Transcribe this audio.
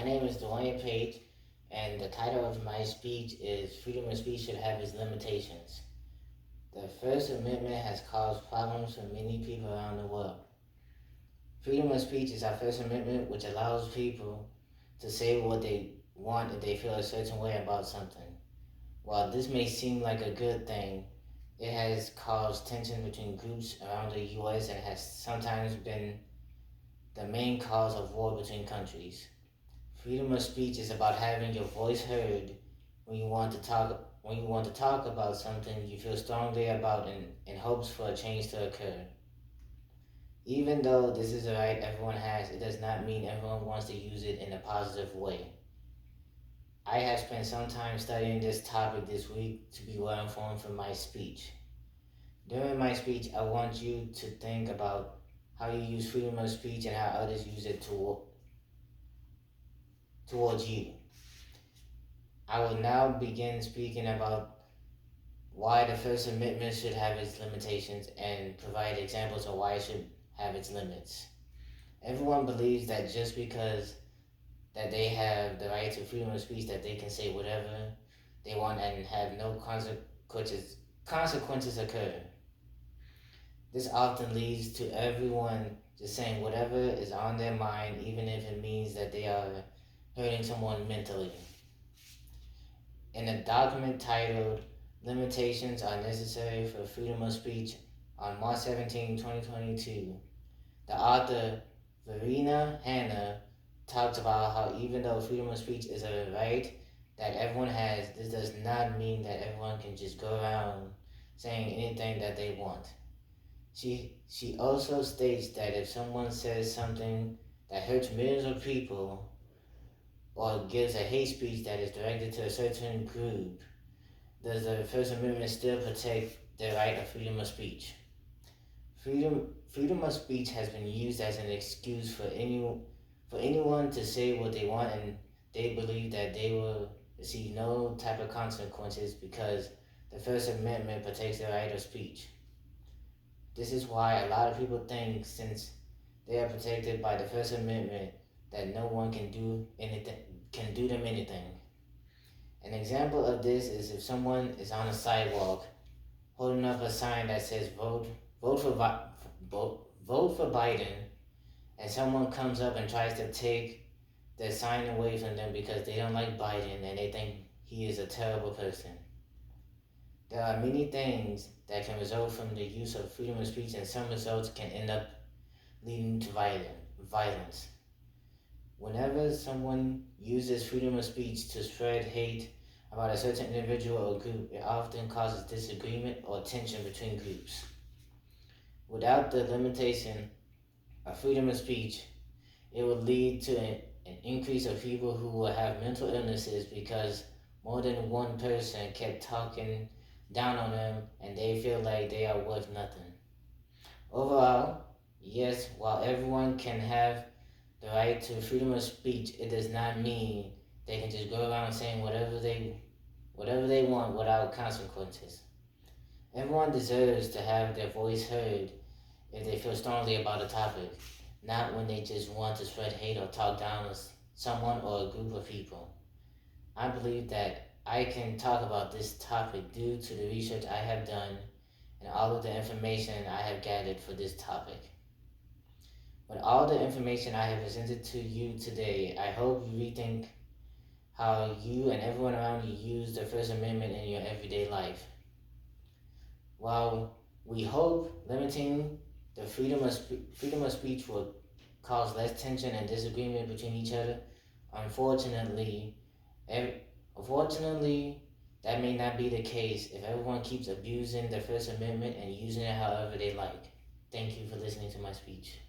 My name is Dwayne Page, and the title of my speech is Freedom of Speech Should Have Its Limitations. The First Amendment has caused problems for many people around the world. Freedom of speech is our First Amendment, which allows people to say what they want if they feel a certain way about something. While this may seem like a good thing, it has caused tension between groups around the U.S. and has sometimes been the main cause of war between countries. Freedom of speech is about having your voice heard when you want to talk about something you feel strongly about in hopes for a change to occur. Even though this is a right everyone has, it does not mean everyone wants to use it in a positive way. I have spent some time studying this topic this week to be well informed for my speech. During my speech, I want you to think about how you use freedom of speech and how others use it towards you. I will now begin speaking about why the First Amendment should have its limitations and provide examples of why it should have its limits. Everyone believes that just because that they have the right to freedom of speech, that they can say whatever they want and have no consequences occur. This often leads to everyone just saying whatever is on their mind, even if it means that they are hurting someone mentally. In a document titled Limitations Are Necessary for Freedom of Speech on March 17, 2022, the author Verena Hanna talks about how even though freedom of speech is a right that everyone has, this does not mean that everyone can just go around saying anything that they want. She also states that if someone says something that hurts millions of people or gives a hate speech that is directed to a certain group, does the First Amendment still protect the right of freedom of speech? Freedom of speech has been used as an excuse for anyone to say what they want, and they believe that they will receive no type of consequences because the First Amendment protects the right of speech. This is why a lot of people think since they are protected by the First Amendment that no one can do them anything. An example of this is if someone is on a sidewalk holding up a sign that says vote for Biden, and someone comes up and tries to take the sign away from them because they don't like Biden and they think he is a terrible person. There are many things that can result from the use of freedom of speech, and some results can end up leading to violence. Whenever someone uses freedom of speech to spread hate about a certain individual or group, it often causes disagreement or tension between groups. Without the limitation of freedom of speech, it would lead to an increase of people who will have mental illnesses because more than one person kept talking down on them and they feel like they are worth nothing. Overall, yes, while everyone can have the right to freedom of speech, it does not mean they can just go around saying whatever they want without consequences. Everyone deserves to have their voice heard if they feel strongly about a topic, not when they just want to spread hate or talk down on someone or a group of people. I believe that I can talk about this topic due to the research I have done and all of the information I have gathered for this topic. With all the information I have presented to you today, I hope you rethink how you and everyone around you use the First Amendment in your everyday life. While we hope limiting the freedom of speech will cause less tension and disagreement between each other, unfortunately, that may not be the case if everyone keeps abusing the First Amendment and using it however they like. Thank you for listening to my speech.